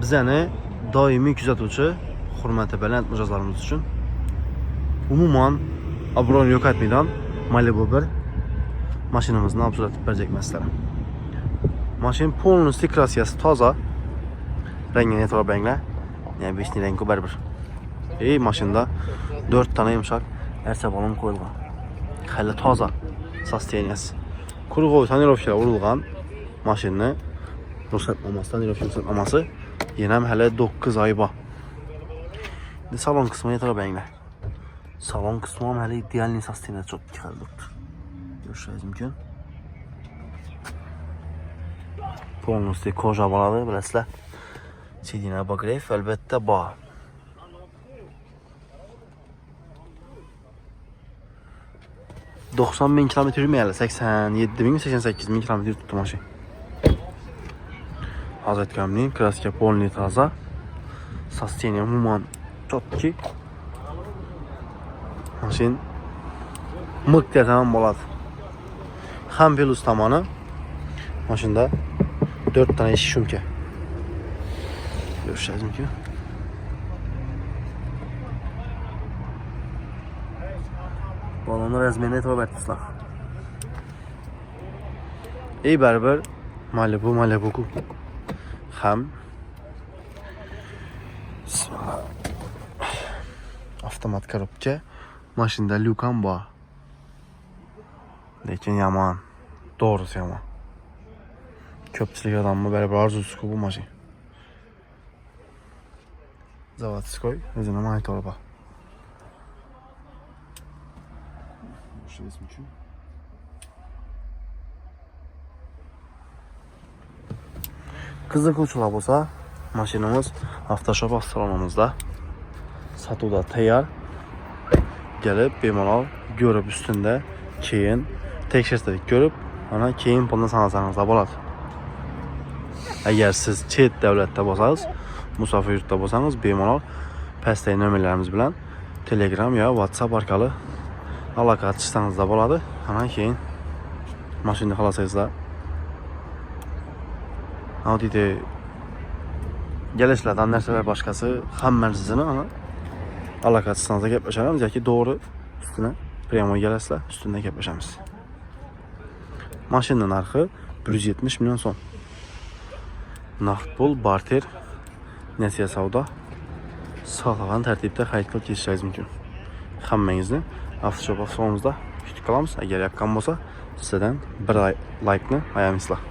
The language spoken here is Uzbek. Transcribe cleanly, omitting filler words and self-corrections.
Bizani doimiy kuzatuvchi hurmatli baland mijozlarimiz uchun umuman obro'ni yo'qotmaydigan Malibu 1 mashinamizni obzorlatib berajakman sizlarga. Mashina полностью kraskasi toza. Rangini e'tibor beringlar. Yani 5 rengi baribir. Mashinada 4 tane yumshoq archa balon qo'yilgan. Hali toza sosteniyasi. Qurg'oy tonirovkalar urilgan mashinani ruxsatnomasi, ruxsatnomasi yana ham hali 9 oy bor. Salon qismiga e'tibor beringlar. Salon qismi ham hali idealniy sosteniyada cho'tib chiqarildi. Ko'rishingiz mumkin. Полностью koja bo'ladi, bilasizlar. Sidina bagrev albatta bor. ...90.000 kilometr yurmayapti, 87.000-88.000 kilometr yuribdi mashina. Hozir aytganimning kraska полный toza. Sosteniyasi umuman chotki. Mashina miqda tamam bo'ladi. Ham plus tomoni mashinada 4 tane eshik shumka. Ko'rishingiz mumkin. Balonni razmerini e'tibor bersizlar. Baribir Malibu ham avtomat korobka, mashinada lyuk ham bor. Lekin yomon, to'g'risi yomon. Ko'pchilik odamni baribir orzusi bu mashina. Zavodskoy o'zini monitori bor. Qiziquvchilar bo'lsa, mashinamiz avtoshop avtosalonimizda sotuvda tayyor. Kelib, bemalol ko'rib ustunda, keyin tekshirtirib ko'rib, ana keyin pulni sanasangiz bo'ladi. Agar siz chet davlatda bo'lsangiz, musofir yurtda bo'lsangiz, bemalol pastdagi nomerlarimiz bilan Telegram yo WhatsApp orqali aloqa qilsangiz bo'ladi. Ana keyin mashina xohlasangizlar Audi'da kelishlardan narsalar boshqasi hammasini ana aloqa qilsangiz gaplashamiz yoki to'g'ri ustuna prямо kelasizlar, ustunda gaplashamiz. Mashina narxi 170 million so'm. Naqd pul, barter, nasiya savdo, sog'lom tartibda xarid qilib ketishingiz mumkin. Hammangizni avtoshop avtosalonimizda kutib qolamiz. Agar yoqqan bo'lsa, sizdan bir like'ni ayamizlar.